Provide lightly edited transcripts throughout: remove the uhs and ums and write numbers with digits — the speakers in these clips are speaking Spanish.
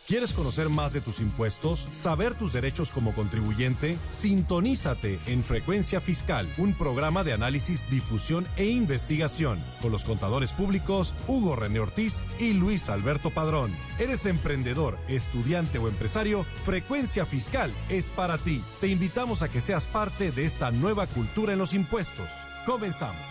¿Quieres conocer más de tus impuestos? ¿Saber tus derechos como contribuyente? Sintonízate en Frecuencia Fiscal, un programa de análisis, difusión e investigación con los contadores públicos Hugo René Ortiz y Luis Alberto Padrón. ¿Eres emprendedor, estudiante o empresario? Frecuencia Fiscal es para ti. Te invitamos a que seas parte de esta nueva cultura en los impuestos. Comenzamos.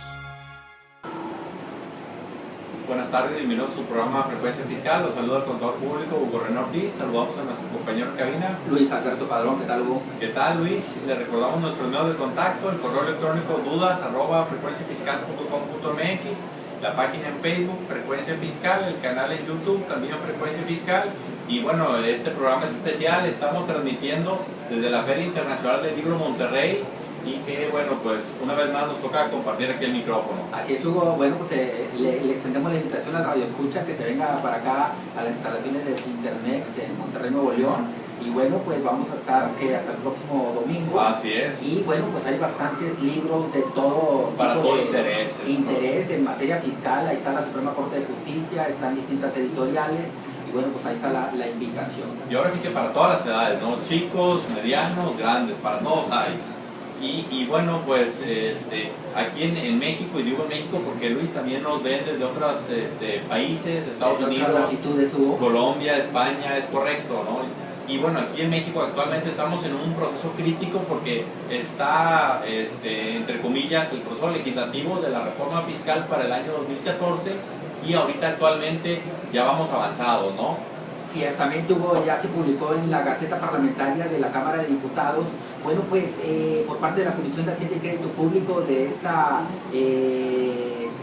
Buenas tardes, bienvenidos a su programa Frecuencia Fiscal. Los saluda el contador público Hugo René Ortiz. Saludamos a nuestro compañero en cabina, Luis Alberto Padrón. ¿Qué tal, Hugo? ¿Qué tal, Luis? Le recordamos nuestros medios de contacto: el correo electrónico dudas@frecuenciafiscal.com.mx, la página en Facebook Frecuencia Fiscal, el canal en YouTube también Frecuencia Fiscal. Y bueno, este programa es especial. Estamos transmitiendo desde la Feria Internacional del Libro Monterrey. Y que, bueno, pues una vez más nos toca compartir aquí el micrófono. Así es, Hugo. Bueno, pues le extendemos la invitación al Radio Escucha que se venga para acá a las instalaciones de Intermex en Monterrey, Nuevo León. Y bueno, pues vamos a estar hasta el próximo domingo. Así es. Y bueno, pues hay bastantes libros de todo para tipo todo de interés en materia fiscal. Ahí está la Suprema Corte de Justicia, están distintas editoriales. Y bueno, pues ahí está la invitación. Y ahora sí que para todas las edades, ¿no? Chicos, medianos, grandes, para todos hay. Y bueno, pues aquí en México, y digo en México porque Luis también nos ven desde otros países, Estados Unidos, Colombia, España, es correcto, ¿no? Y bueno, aquí en México actualmente estamos en un proceso crítico porque está, entre comillas, el proceso legislativo de la reforma fiscal para el año 2014 y ahorita actualmente ya vamos avanzados, ¿no? Ciertamente, Hugo, ya se publicó en la Gaceta Parlamentaria de la Cámara de Diputados. Bueno, pues por parte de la Comisión de Hacienda y Crédito Público de esta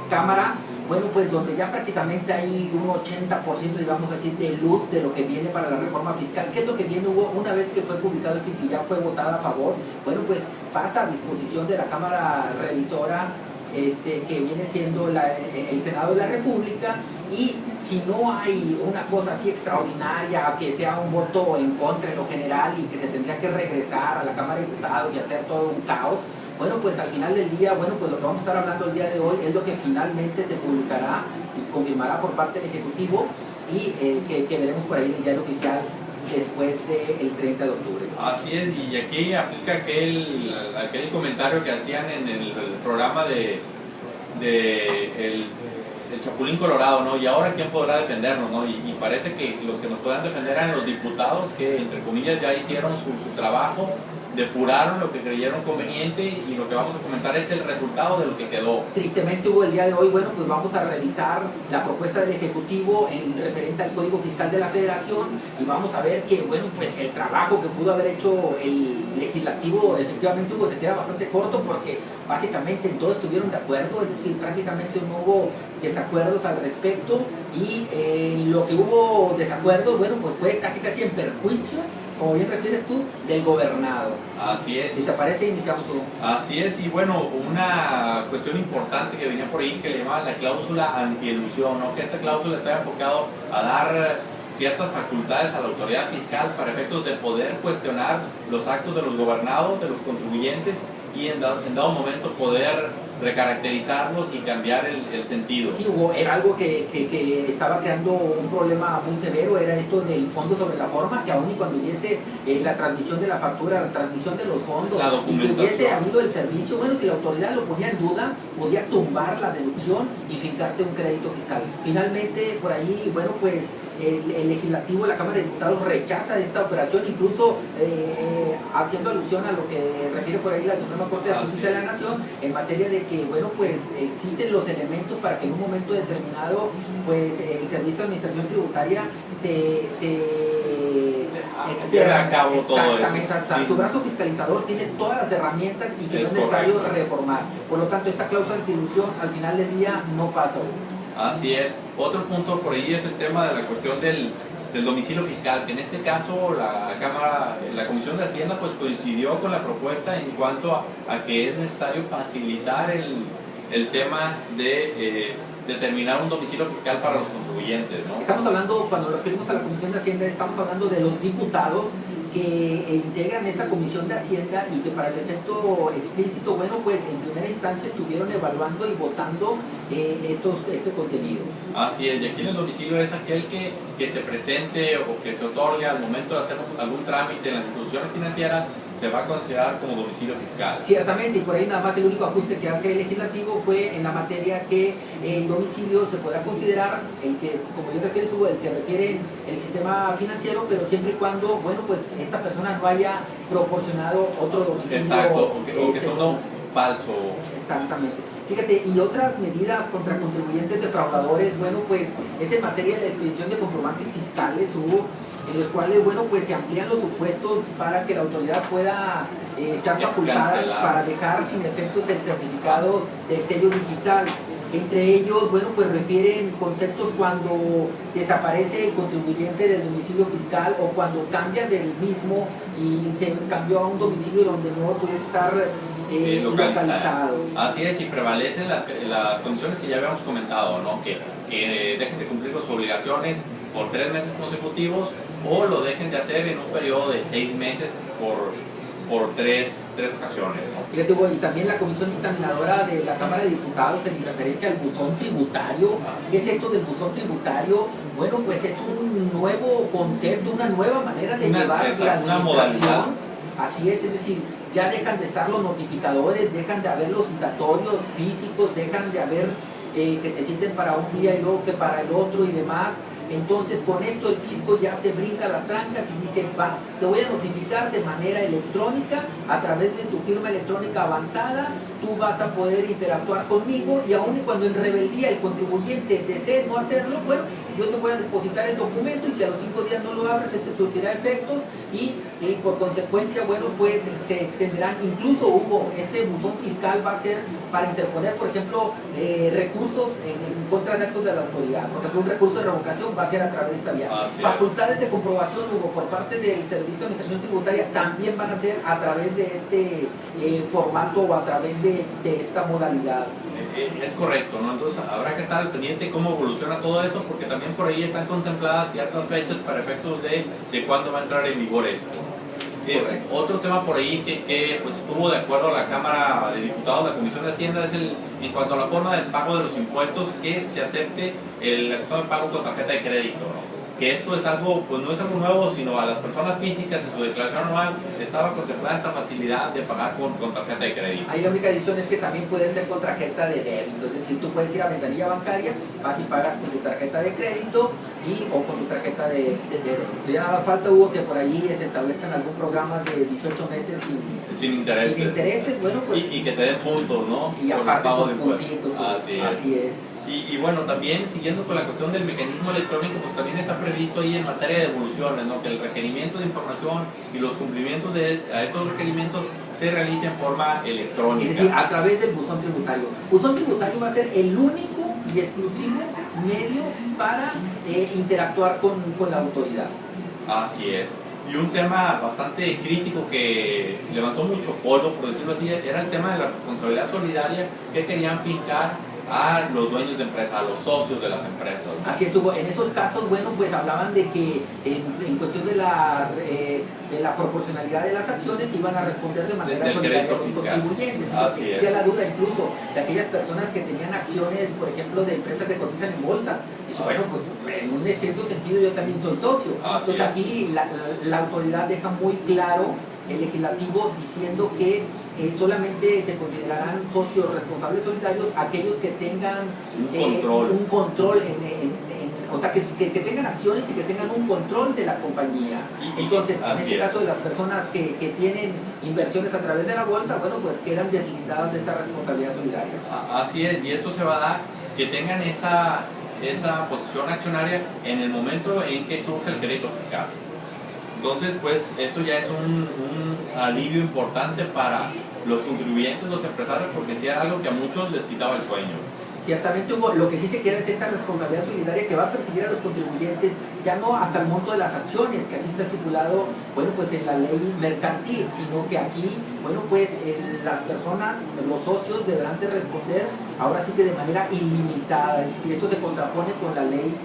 Cámara, bueno, pues donde ya prácticamente hay un 80%, digamos así, de luz de lo que viene para la reforma fiscal. ¿Qué es lo que viene, Hugo? Una vez que fue publicado esto y que ya fue votada a favor, bueno, pues pasa a disposición de la Cámara Revisora, que viene siendo el Senado de la República, y si no hay una cosa así extraordinaria, que sea un voto en contra en lo general y que se tendría que regresar a la Cámara de Diputados y hacer todo un caos, bueno, pues al final del día, bueno, pues lo que vamos a estar hablando el día de hoy es lo que finalmente se publicará y confirmará por parte del Ejecutivo y que veremos por ahí en el diario oficial después del 30 de octubre. Así es, y aquí aplica aquel comentario que hacían en el programa el Chapulín Colorado, ¿no? Y ahora quién podrá defendernos, ¿no? Y parece que los que nos puedan defender eran los diputados que, entre comillas, ya hicieron su trabajo, depuraron lo que creyeron conveniente, y lo que vamos a comentar es el resultado de lo que quedó. Tristemente, Hugo, el día de hoy, bueno, pues vamos a revisar la propuesta del Ejecutivo en referente al Código Fiscal de la Federación, y vamos a ver que, bueno, pues el trabajo que pudo haber hecho el Legislativo, efectivamente, Hugo, se queda bastante corto porque básicamente en todo estuvieron de acuerdo, es decir, prácticamente no hubo desacuerdos al respecto, y lo que hubo desacuerdos, bueno, pues fue casi en perjuicio, como bien refieres tú, del gobernado. Así es. Si te parece, iniciamos tú. Así es, y bueno, una cuestión importante que venía por ahí que le llamaban la cláusula antielusión, ¿no? Que esta cláusula está enfocado a dar ciertas facultades a la autoridad fiscal para efectos de poder cuestionar los actos de los gobernados, de los contribuyentes, y en dado momento poder recaracterizarlos y cambiar el sentido. Sí, Hugo, era algo que estaba creando un problema muy severo, era esto del fondo sobre la forma, que aún y cuando hubiese la transmisión de la factura, la transmisión de los fondos, y que hubiese habido el servicio, bueno, si la autoridad lo ponía en duda, podía tumbar la deducción y fincarte un crédito fiscal. Finalmente, por ahí, bueno, pues el Legislativo, la Cámara de Diputados rechaza esta operación, incluso haciendo alusión a lo que refiere por ahí la Suprema Corte de Justicia de la Nación, en materia de que, bueno, pues existen los elementos para que en un momento determinado, pues el Servicio de Administración Tributaria se lleve a cabo todo eso. Sí. Su brazo fiscalizador tiene todas las herramientas y que no es necesario reformar. Por lo tanto, esta cláusula de antiilusión al final del día no pasa. Así es. Otro punto por ahí es el tema de la cuestión del domicilio fiscal, que en este caso la Comisión de Hacienda pues coincidió con la propuesta en cuanto a que es necesario facilitar el tema de determinar un domicilio fiscal para los contribuyentes, ¿no? Estamos hablando, cuando nos referimos a la Comisión de Hacienda, estamos hablando de los diputados que integran esta Comisión de Hacienda y que para el efecto explícito, bueno, pues en primera instancia estuvieron evaluando y votando este contenido. Así es, y aquí en el domicilio es aquel que se presente o que se otorgue al momento de hacer algún trámite en las instituciones financieras, se va a considerar como domicilio fiscal. Ciertamente, y por ahí nada más el único ajuste que hace el legislativo fue en la materia que el domicilio se podrá considerar el que, como yo refiero, el que refiere el sistema financiero, pero siempre y cuando, bueno, pues esta persona no haya proporcionado otro domicilio. Exacto, o que son falso. Exactamente. Fíjate, y otras medidas contra contribuyentes defraudadores, bueno, pues es en materia de la expedición de comprobantes fiscales, hubo en los cuales, bueno, pues se amplían los supuestos para que la autoridad pueda estar facultada para dejar sin efectos el certificado de sello digital. Entre ellos, bueno, pues refieren conceptos cuando desaparece el contribuyente del domicilio fiscal o cuando cambia del mismo y se cambió a un domicilio donde no puede estar localizado. Así es, y prevalecen las condiciones que ya habíamos comentado, ¿no? Que dejen de cumplir con sus obligaciones por 3 meses consecutivos o lo dejen de hacer en un periodo de 6 meses por tres ocasiones, ¿no? Fíjate, y también la comisión dictaminadora de la Cámara de Diputados en referencia al buzón tributario. ¿Qué es esto del buzón tributario? Bueno, pues es un nuevo concepto, una nueva manera de llevar la administración. Modalidad. Así es decir, ya dejan de estar los notificadores, dejan de haber los citatorios físicos, dejan de haber que te citen para un día y luego que para el otro y demás. Entonces con esto el fisco ya se brinca las trancas y dice, va, te voy a notificar de manera electrónica, a través de tu firma electrónica avanzada, tú vas a poder interactuar conmigo y aun y cuando en rebeldía el contribuyente desee no hacerlo, bueno, yo te voy a depositar el documento y si a los 5 días no lo abres, este surtirá efectos y por consecuencia, bueno, pues se extenderán, incluso este buzón fiscal va a ser para interponer, por ejemplo, recursos en contra de actos de la autoridad. Por ejemplo, un recurso de revocación va a ser a través de esta vía. Facultades de comprobación, por parte del Servicio de Administración Tributaria también van a ser a través de este formato o a través de esta modalidad. Es correcto, ¿no? Entonces habrá que estar al pendiente de cómo evoluciona todo esto, porque también por ahí están contempladas ciertas fechas para efectos de cuándo va a entrar en vigor esto. Otro tema por ahí que pues, estuvo de acuerdo a la Cámara de Diputados, la Comisión de Hacienda, es en cuanto a la forma del pago de los impuestos, que se acepte la acción de pago con tarjeta de crédito, ¿no? Que esto es algo, pues no es algo nuevo, sino a las personas físicas en su declaración anual estaba contemplada esta facilidad de pagar con tarjeta de crédito. Ahí la única adición es que también puede ser con tarjeta de débito, es decir, tú puedes ir a ventanilla bancaria, vas y pagas con tu tarjeta de crédito o con tu tarjeta de débito. Ya nada más falta, Hugo, que por ahí se establezcan algún programa de 18 meses sin intereses. Sin intereses, bueno, pues. Y que te den puntos, ¿no? Y aparte con puntitos. Así es. Y bueno, también siguiendo con la cuestión del mecanismo electrónico, pues también está previsto ahí en materia de devoluciones, ¿no? Que el requerimiento de información y los cumplimientos a estos requerimientos se realice en forma electrónica. Es decir, a través del buzón tributario. Buzón tributario va a ser el único y exclusivo medio para interactuar con la autoridad. Así es. Y un tema bastante crítico que levantó mucho polvo, por decirlo así, era el tema de la responsabilidad solidaria que querían fincar a los dueños de empresas, a los socios de las empresas, ¿no? Así es, Hugo. En esos casos, bueno, pues hablaban de que en cuestión de la proporcionalidad de las acciones iban a responder de manera solidaria a los contribuyentes. Existía la duda incluso de aquellas personas que tenían acciones, por ejemplo, de empresas que cotizan en bolsa. Y bueno, pues en un estricto sentido yo también soy socio. Entonces aquí la autoridad deja muy claro, el legislativo, diciendo que solamente se considerarán socios responsables solidarios aquellos que tengan un control o sea, que tengan acciones y que tengan un control de la compañía. Entonces, en este caso de las personas que tienen inversiones a través de la bolsa, bueno, pues quedan deslindadas de esta responsabilidad solidaria. Así es, y esto se va a dar que tengan esa posición accionaria en el momento en que surge el crédito fiscal. Entonces, pues, esto ya es un alivio importante para los contribuyentes, los empresarios, porque sí era algo que a muchos les quitaba el sueño. Ciertamente, Hugo, lo que sí se quiere es esta responsabilidad solidaria que va a perseguir a los contribuyentes ya no hasta el monto de las acciones, que así está estipulado, bueno, pues en la ley mercantil, sino que aquí, bueno, pues las personas, los socios deberán de responder ahora sí que de manera ilimitada, y eso se contrapone con la ley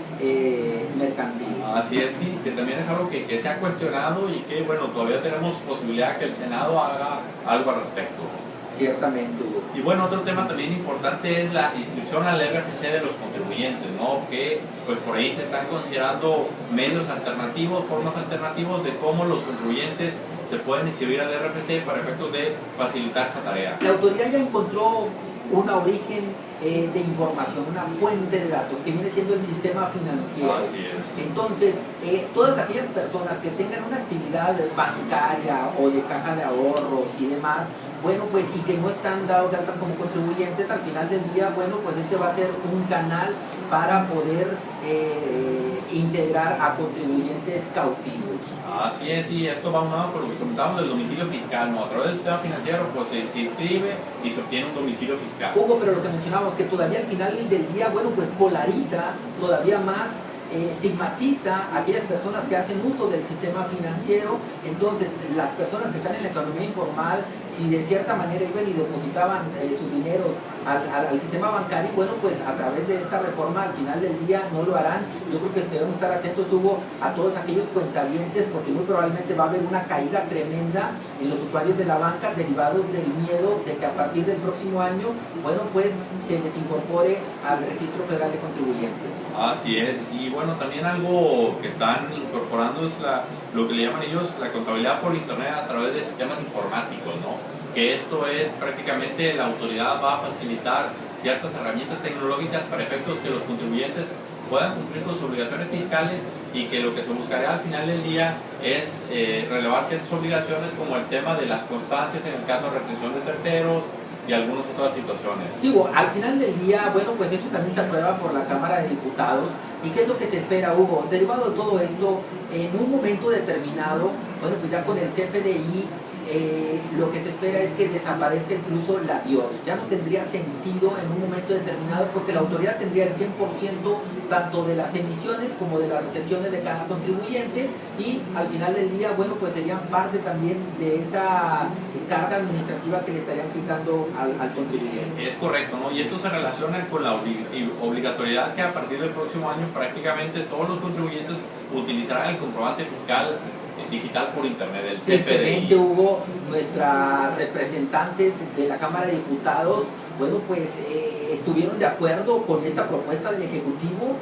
mercantil. Así es, que también es algo que se ha cuestionado y que, bueno, todavía tenemos posibilidad que el Senado haga algo al respecto. Ciertamente, Hugo. Y bueno, otro tema también importante es la inscripción al RFC de los contribuyentes, ¿no? Que pues por ahí se están considerando medios alternativos, formas alternativas de cómo los contribuyentes se pueden inscribir al RFC para efectos de facilitar esa tarea. La autoridad ya encontró un origen de información, una fuente de datos que viene siendo el sistema financiero. Así es. Entonces, todas aquellas personas que tengan una actividad bancaria o de caja de ahorros y demás, bueno, pues, y que no están dados de alta como contribuyentes, al final del día, bueno, pues este va a ser un canal para poder integrar a contribuyentes cautivos. Así es, y esto va unado con lo que comentábamos del domicilio fiscal, ¿no? A través del sistema financiero, pues se inscribe y se obtiene un domicilio fiscal. Hugo, pero lo que mencionábamos, que todavía al final del día, bueno, pues polariza todavía más, estigmatiza a aquellas personas que hacen uso del sistema financiero. Entonces, las personas que están en la economía informal, si de cierta manera iban y depositaban sus dineros al sistema bancario, bueno, pues a través de esta reforma al final del día no lo harán. Yo creo que debemos estar atentos, Hugo, a todos aquellos cuentavientes, porque muy probablemente va a haber una caída tremenda en los usuarios de la banca derivados del miedo de que a partir del próximo año, bueno, pues se les incorpore al Registro Federal de Contribuyentes. Así es, y bueno, también algo que están incorporando es lo que le llaman ellos la contabilidad por internet a través de sistemas informáticos, ¿no? Que esto es prácticamente la autoridad va a facilitar ciertas herramientas tecnológicas para efectos que los contribuyentes puedan cumplir con sus obligaciones fiscales y que lo que se buscará al final del día es relevar ciertas obligaciones como el tema de las constancias en el caso de retención de terceros y algunas otras situaciones. Sí, Hugo, al final del día, bueno, pues esto también se aprueba por la Cámara de Diputados. ¿Y qué es lo que se espera, Hugo? Derivado de todo esto, en un momento determinado, bueno, pues ya con el CFDI, lo que se espera es que desaparezca incluso la BIOS. Ya no tendría sentido en un momento determinado porque la autoridad tendría el 100% tanto de las emisiones como de las recepciones de cada contribuyente y al final del día, bueno, pues serían parte también de esa carga administrativa que le estarían quitando al contribuyente. Es correcto, ¿no? Y esto se relaciona con la obligatoriedad que a partir del próximo año prácticamente todos los contribuyentes utilizarán el comprobante fiscal digital por internet, el CFDI. Tristemente, Hugo, nuestras representantes de la Cámara de Diputados, bueno, pues estuvieron de acuerdo con esta propuesta del Ejecutivo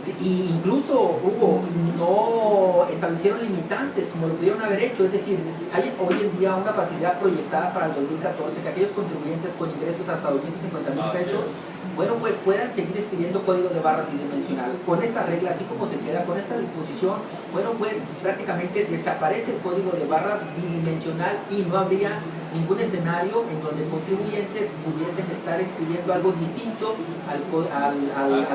e incluso, Hugo, no establecieron limitantes como lo pudieron haber hecho. Es decir, hay hoy en día una facilidad proyectada para el 2014 que aquellos contribuyentes con ingresos hasta 250,000 pesos, bueno, pues puedan seguir expidiendo código de barra bidimensional. Con esta regla, así como se queda, con esta disposición, bueno, pues prácticamente desaparece el código de barra bidimensional y no habría ningún escenario en donde contribuyentes pudiesen estar expidiendo algo distinto al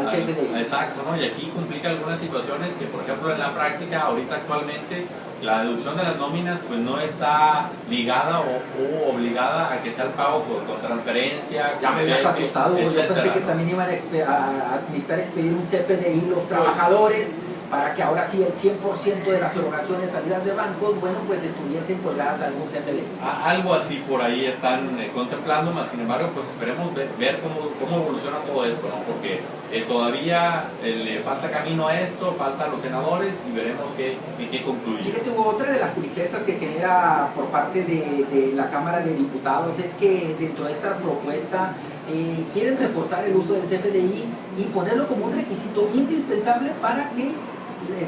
CFDI. Exacto, ¿no? Y aquí complica algunas situaciones que, por ejemplo, en la práctica, ahorita actualmente, la deducción de las nóminas pues no está ligada o obligada a que sea el pago con transferencia. Ya me habías asustado, yo pensé que también iban a necesitar expedir un CFDI los trabajadores para que ahora sí el 100% de las erogaciones salidas de bancos, bueno, pues estuviesen colgadas de algún CFDI. Algo así por ahí están contemplando, más sin embargo, pues esperemos ver cómo evoluciona todo esto, ¿no? Porque todavía le falta camino a esto, falta a los senadores y veremos qué concluye. Fíjate, Hugo, otra de las tristezas que genera por parte de la Cámara de Diputados es que dentro de esta propuesta quieren reforzar el uso del CFDI y ponerlo como un requisito indispensable para que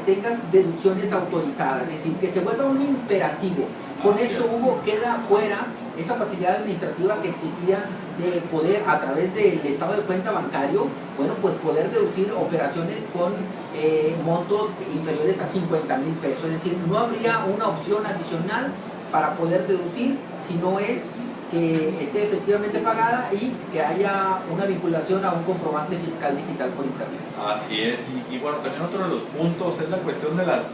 tengas deducciones autorizadas, es decir, que se vuelva un imperativo. Con esto, Hugo, queda fuera esa facilidad administrativa que existía de poder, a través del estado de cuenta bancario, bueno, pues poder deducir operaciones con montos inferiores a 50,000 pesos. Es decir, no habría una opción adicional para poder deducir, si no es que esté efectivamente pagada y que haya una vinculación a un comprobante fiscal digital por internet. Así es, y bueno, también otro de los puntos es la cuestión de las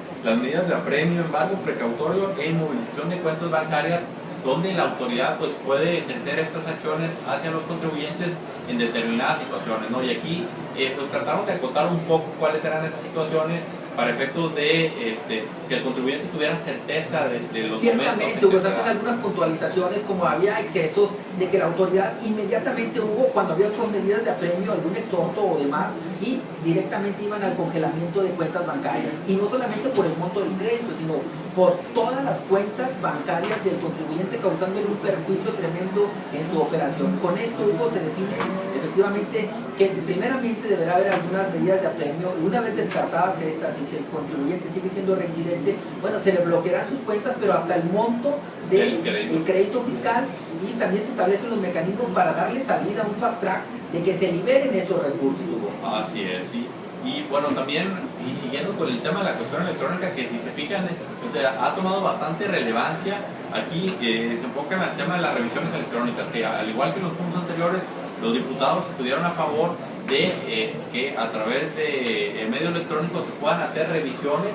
medidas de apremio, embargo precautorio e inmovilización de cuentas bancarias, donde la autoridad pues puede ejercer estas acciones hacia los contribuyentes en determinadas situaciones, ¿no? Y aquí pues trataron de acotar un poco cuáles eran esas situaciones para efectos de que el contribuyente tuviera certeza de los ciertamente, momentos. pues hacen algunas puntualizaciones, como había excesos, de que la autoridad inmediatamente hubo, cuando había otras medidas de apremio, algún exhorto o demás, y directamente iban al congelamiento de cuentas bancarias. Y no solamente por el monto del crédito, sino por todas las cuentas bancarias del contribuyente, causándole un perjuicio tremendo en su operación. Con esto, Hugo, se define efectivamente que primeramente deberá haber algunas medidas de apremio, y una vez descartadas estas, y si el contribuyente sigue siendo reincidente, bueno, se le bloquearán sus cuentas, pero hasta el monto del crédito fiscal, y también se establecen los mecanismos para darle salida a un fast track de que se liberen esos recursos, Hugo. Así es, sí. Y bueno, también, y siguiendo con el tema de la cuestión electrónica, que si se fijan, o sea, ha tomado bastante relevancia aquí, se enfoca en el tema de las revisiones electrónicas, que al igual que en los puntos anteriores, los diputados estuvieron a favor de que a través de medio electrónico se puedan hacer revisiones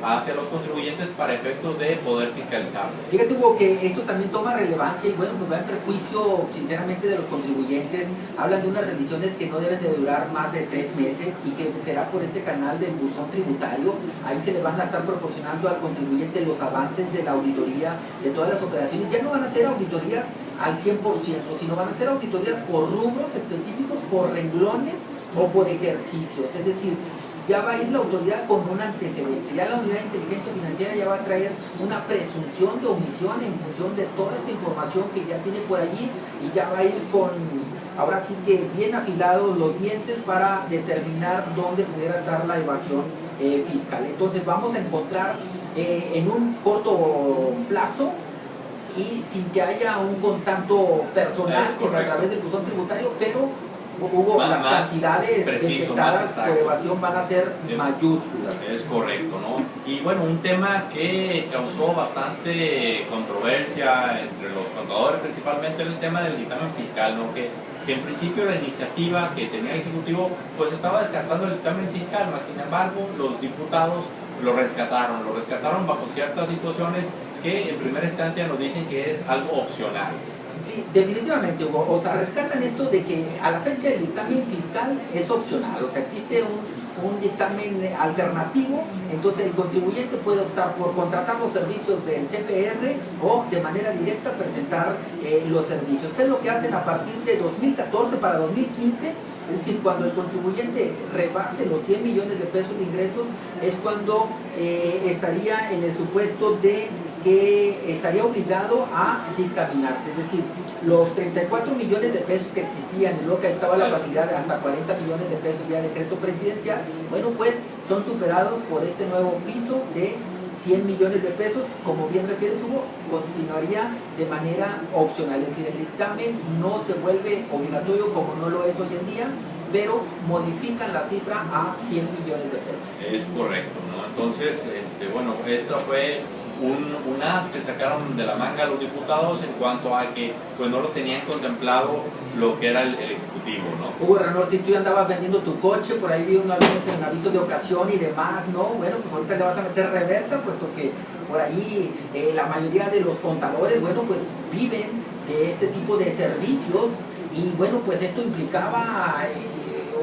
hacia los contribuyentes para efectos de poder fiscalizar. Fíjate, Hugo, que esto también toma relevancia y bueno, pues va en perjuicio sinceramente de los contribuyentes. Hablan de unas revisiones que no deben de durar más de 3 meses y que será por este canal del buzón tributario. Ahí se le van a estar proporcionando al contribuyente los avances de la auditoría de todas las operaciones. Ya no van a ser auditorías al 100%, sino van a ser auditorías por rubros específicos, por renglones o por ejercicios. Es decir, ya va a ir la autoridad con un antecedente, ya la unidad de inteligencia financiera ya va a traer una presunción de omisión en función de toda esta información que ya tiene por allí, y ya va a ir con, ahora sí que bien afilados los dientes para determinar dónde pudiera estar la evasión fiscal. Entonces vamos a encontrar en un corto plazo, y sin que haya un contacto personal, sino a través del buzón tributario, pero Hugo, las cantidades detectadas por evasión van a ser mayúsculas. Es correcto, ¿no? Y bueno, un tema que causó bastante controversia entre los contadores, principalmente el tema del dictamen fiscal, ¿no? Que en principio la iniciativa que tenía el Ejecutivo pues estaba descartando el dictamen fiscal, mas sin embargo los diputados lo rescataron bajo ciertas situaciones que en primera instancia nos dicen que es algo opcional. Sí, definitivamente, Hugo. O sea, rescatan esto de que a la fecha el dictamen fiscal es opcional. O sea, existe un dictamen alternativo, entonces el contribuyente puede optar por contratar los servicios del CPR o de manera directa presentar los servicios. ¿Qué es lo que hacen a partir de 2014 para 2015? Es decir, cuando el contribuyente rebase los 100 millones de pesos de ingresos, es cuando estaría en el supuesto de que estaría obligado a dictaminarse. Es decir, los 34 millones de pesos que existían y luego que estaba la facilidad de hasta 40 millones de pesos vía decreto presidencial, bueno, pues son superados por este nuevo piso de 100 millones de pesos. Como bien refieres, Hugo, continuaría de manera opcional, es decir, el dictamen no se vuelve obligatorio como no lo es hoy en día, pero modifican la cifra a 100 millones de pesos. Es correcto, ¿no? Entonces, bueno, esto fue un as que sacaron de la manga los diputados en cuanto a que pues no lo tenían contemplado lo que era el Ejecutivo, ¿no? Hugo Renorti, tú ya andabas vendiendo tu coche, por ahí vi unos en aviso de ocasión y demás, ¿no? Bueno, pues ahorita le vas a meter reversa, puesto que por ahí la mayoría de los contadores, bueno, pues viven de este tipo de servicios, y bueno, pues esto implicaba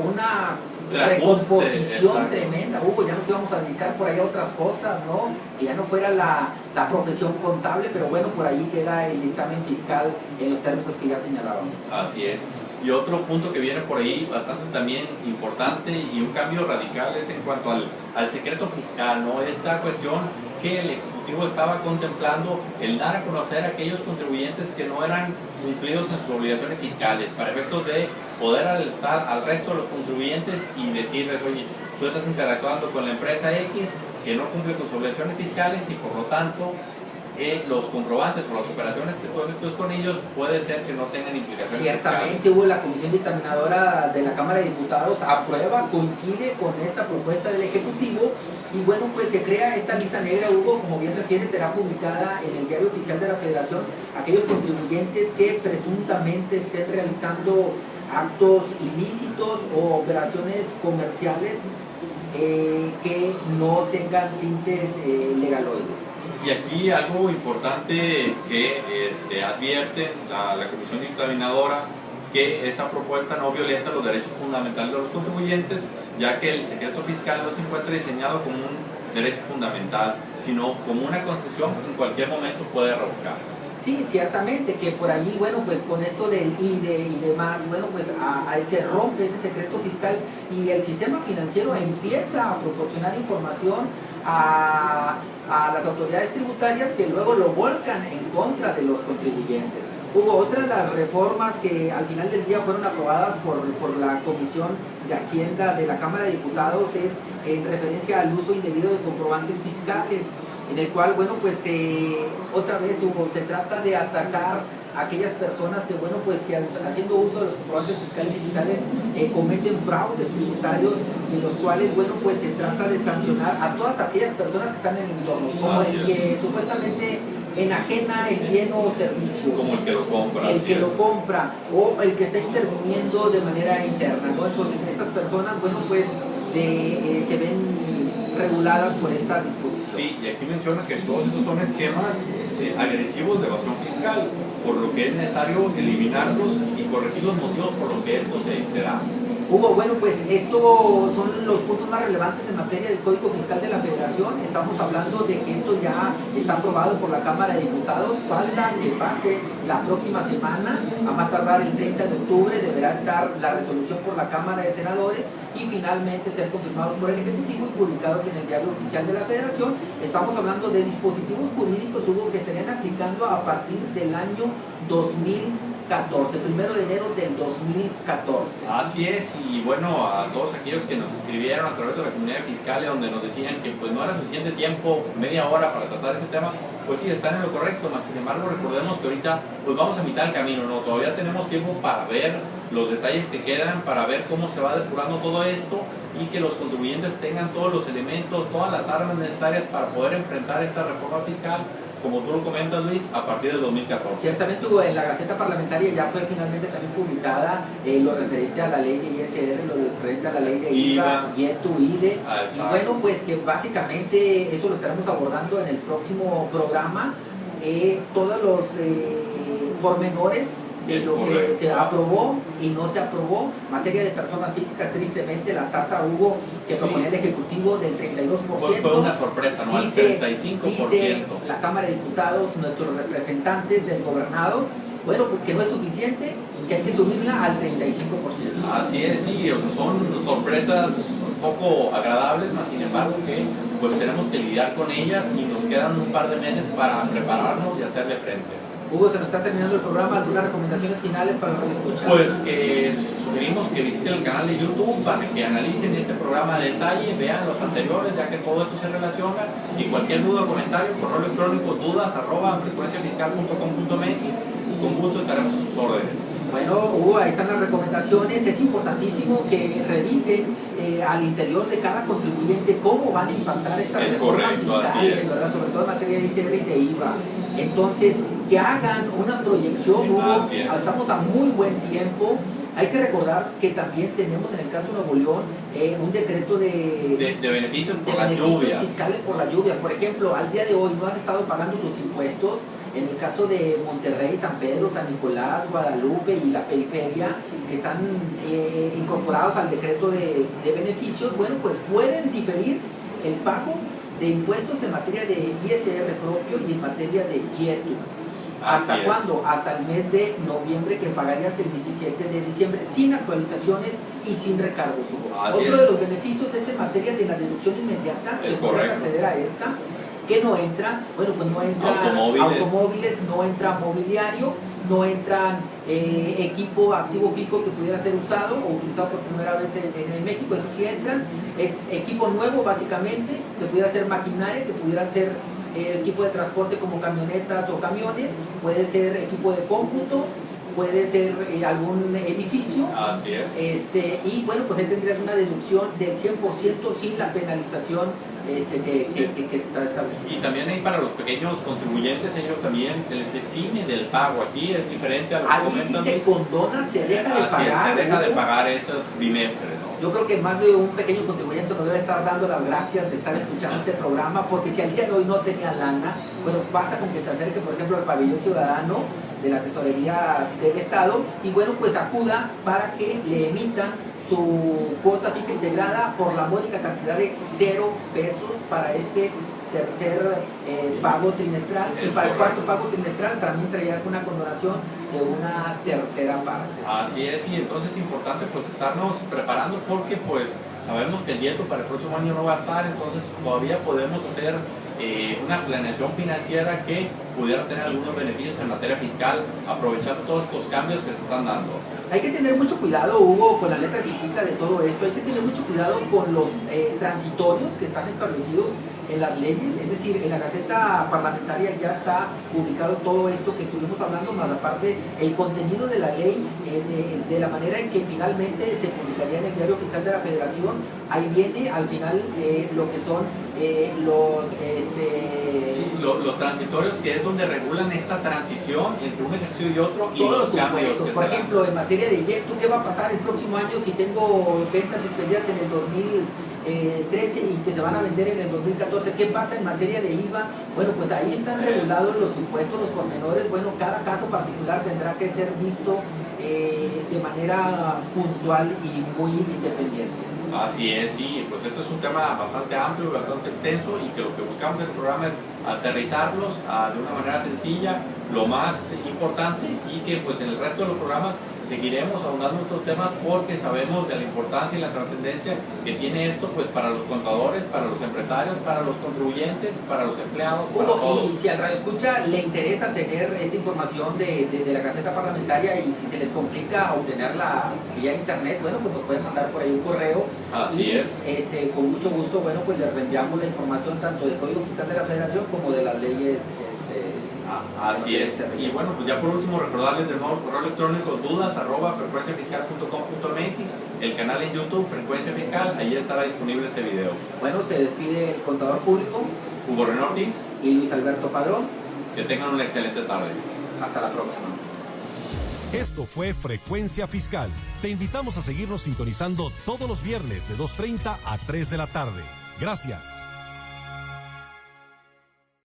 una recomposición tremenda. Hugo, ya nos íbamos a dedicar por ahí a otras cosas, ¿no? Que ya no fuera la profesión contable, pero bueno, por ahí queda el dictamen fiscal en los términos que ya señalábamos. Así es. Y otro punto que viene por ahí bastante también importante y un cambio radical es en cuanto al secreto fiscal, ¿no? Esta cuestión que el Ejecutivo estaba contemplando, el dar a conocer a aquellos contribuyentes que no eran cumplidos en sus obligaciones fiscales, para efectos de poder alertar al resto de los contribuyentes y decirles, oye, tú estás interactuando con la empresa X que no cumple con sus obligaciones fiscales y por lo tanto los comprobantes o las operaciones que tú efectúes con ellos puede ser que no tengan implicaciones Ciertamente fiscales. Hubo la comisión dictaminadora de la Cámara de Diputados aprueba, coincide con esta propuesta del Ejecutivo, y bueno, pues se crea esta lista negra, Hugo, como bien refieres, será publicada en el Diario Oficial de la Federación, aquellos contribuyentes que presuntamente estén realizando actos ilícitos o operaciones comerciales que no tengan tintes legaloides. Y aquí algo importante que advierte la Comisión Dictaminadora, que esta propuesta no violenta los derechos fundamentales de los contribuyentes, ya que el secreto fiscal no se encuentra diseñado como un derecho fundamental, sino como una concesión que en cualquier momento puede revocarse. Sí, ciertamente, que por allí, bueno, pues con esto del IDE y demás, bueno, pues se rompe ese secreto fiscal y el sistema financiero empieza a proporcionar información a las autoridades tributarias que luego lo volcan en contra de los contribuyentes. Hubo otra de las reformas que al final del día fueron aprobadas por la Comisión de Hacienda de la Cámara de Diputados, es en referencia al uso indebido de comprobantes fiscales, en el cual, bueno, pues otra vez se trata de atacar a aquellas personas que, bueno, pues que haciendo uso de los comprobantes fiscales digitales cometen fraudes tributarios, en los cuales, bueno, pues se trata de sancionar a todas aquellas personas que están en el entorno, como el que supuestamente enajena el bien o servicio, como el que lo compra, o el que está interviniendo de manera interna, ¿no? Entonces estas personas, bueno, pues se ven reguladas por esta disposición. Sí, y aquí menciona que todos estos son esquemas agresivos de evasión fiscal, por lo que es necesario eliminarlos y corregir los motivos por los que esto se da. Hugo, bueno, pues estos son los puntos más relevantes en materia del Código Fiscal de la Federación. Estamos hablando de que esto ya está aprobado por la Cámara de Diputados. Falta que pase la próxima semana, a más tardar el 30 de octubre deberá estar la resolución por la Cámara de Senadores y finalmente ser confirmados por el Ejecutivo y publicados en el Diario Oficial de la Federación. Estamos hablando de dispositivos jurídicos, Hugo, que estarían aplicando a partir del año 2014, 1 de enero del 2014. Así es, y bueno, a todos aquellos que nos escribieron a través de la comunidad fiscal, donde nos decían que pues no era suficiente tiempo, media hora para tratar ese tema, pues sí, están en lo correcto, más sin embargo recordemos que ahorita pues vamos a mitad del camino, ¿no? Todavía tenemos tiempo para ver los detalles que quedan, para ver cómo se va depurando todo esto y que los contribuyentes tengan todos los elementos, todas las armas necesarias para poder enfrentar esta reforma fiscal, como tú lo comentas, Luis, a partir del 2014. Ciertamente, Hugo, en la Gaceta Parlamentaria ya fue finalmente también publicada lo referente a la ley de ISR, lo referente a la ley de IVA, YETU, IDE. Y bueno, pues que básicamente eso lo estaremos abordando en el próximo programa, todos los pormenores de lo que se aprobó y no se aprobó. Materia de personas físicas, tristemente, la tasa, Hugo, que proponía el Ejecutivo del 32%. Fue una sorpresa, ¿no? Al 35%. Dice la Cámara de Diputados, nuestros representantes del gobernador, bueno, pues que no es suficiente, que hay que subirla al 35%. Así es, sí, o sea, son sorpresas un poco agradables, mas sin embargo que pues tenemos que lidiar con ellas y nos quedan un par de meses para prepararnos y hacerle frente. Hugo, se nos está terminando el programa. ¿Algunas recomendaciones finales para los que escuchan? Pues que sugerimos que visiten el canal de YouTube para que analicen este programa de detalle, vean los anteriores, ya que todo esto se relaciona. Y cualquier duda o comentario, correo electrónico dudas@frecuenciafiscal.com.mx. Con gusto estaremos a sus órdenes. Bueno, Hugo, ahí están las recomendaciones. Es importantísimo que revisen al interior de cada contribuyente cómo van a impactar esta reforma fiscal, ¿verdad? Sobre todo en materia de ISR y de IVA. Entonces, que hagan una proyección, Hugo. Estamos a muy buen tiempo. Hay que recordar que también tenemos en el caso de Nuevo León un decreto de beneficios por las lluvias. Fiscales por las lluvias. Por ejemplo, al día de hoy no has estado pagando tus impuestos. En el caso de Monterrey, San Pedro, San Nicolás, Guadalupe y la periferia, que están incorporados al decreto de beneficios, bueno, pues pueden diferir el pago de impuestos en materia de ISR propio y en materia de YETU. ¿Hasta cuándo? Hasta el mes de noviembre, que pagarías el 17 de diciembre, sin actualizaciones y sin recargos. Otro de los beneficios es en materia de la deducción inmediata, que podrás acceder a esta. ¿Qué no entra? Bueno, pues no entra automóviles, no entra mobiliario, no entran equipo activo fijo que pudiera ser usado o utilizado por primera vez en México, eso sí entran. Es equipo nuevo básicamente, que pudiera ser maquinaria, que pudiera ser equipo de transporte como camionetas o camiones, puede ser equipo de cómputo, puede ser algún edificio. Así es. Y bueno, pues ahí tendrías una deducción del 100% sin la penalización que está establecido. Y también ahí para los pequeños contribuyentes, ellos también se les exime del pago. Aquí es diferente a lo que comentan. Si se condona, se deja de pagar. Se deja de pagar esos bimestres, ¿no? Yo creo que más de un pequeño contribuyente nos debe estar dando las gracias de estar escuchando este programa, porque si al día de hoy no tenía lana, bueno, basta con que se acerque, por ejemplo, al pabellón ciudadano de la Tesorería del Estado y bueno, pues acuda para que le emitan su cuota fija integrada por la módica cantidad de 0 pesos para este tercer pago trimestral, y para el cuarto pago trimestral también traía una condonación de una tercera parte. Así es, y entonces es importante pues estarnos preparando porque pues sabemos que el dieto para el próximo año no va a estar, entonces todavía podemos hacer una planeación financiera que pudiera tener algunos beneficios en materia fiscal, aprovechando todos estos cambios que se están dando. Hay que tener mucho cuidado, Hugo, con la letra chiquita de todo esto. Hay que tener mucho cuidado con los transitorios que están establecidos en las leyes, es decir, en la Gaceta Parlamentaria ya está publicado todo esto que estuvimos hablando, más aparte el contenido de la ley, de la manera en que finalmente se publicaría en el Diario Oficial de la Federación. Ahí viene al final lo que son los transitorios, que es donde regulan esta transición entre un ejercicio y otro, y todos los cambios que por se ejemplo, en materia de IEP, ¿tú qué va a pasar el próximo año si tengo ventas expendidas en el 2013 y que se van a vender en el 2014? ¿Qué pasa en materia de IVA? Bueno, pues ahí están regulados los supuestos, los pormenores. Bueno, cada caso particular tendrá que ser visto de manera puntual y muy independiente. Así es, sí, pues esto es un tema bastante amplio, bastante extenso, y que lo que buscamos en el programa es aterrizarlos de una manera sencilla, lo más importante, y que pues en el resto de los programas seguiremos ahondando estos temas porque sabemos de la importancia y la trascendencia que tiene esto pues para los contadores, para los empresarios, para los contribuyentes, para los empleados, para todos. Y si al radioescucha le interesa tener esta información de la Gaceta Parlamentaria, y si se les complica obtenerla vía internet, bueno, pues nos pueden mandar por ahí un correo. Así es. Con mucho gusto, bueno, pues les reenviamos la información tanto del Código Fiscal de la Federación como de las leyes. Así es. Y bueno, pues ya por último recordarles de nuevo el correo electrónico dudas@frecuenciafiscal.com.mx, el canal en YouTube Frecuencia Fiscal, ahí estará disponible este video. Bueno, se despide el contador público Hugo René Ortiz y Luis Alberto Padrón. Que tengan una excelente tarde. Hasta la próxima. Esto fue Frecuencia Fiscal. Te invitamos a seguirnos sintonizando todos los viernes de 2:30 a 3 de la tarde. Gracias.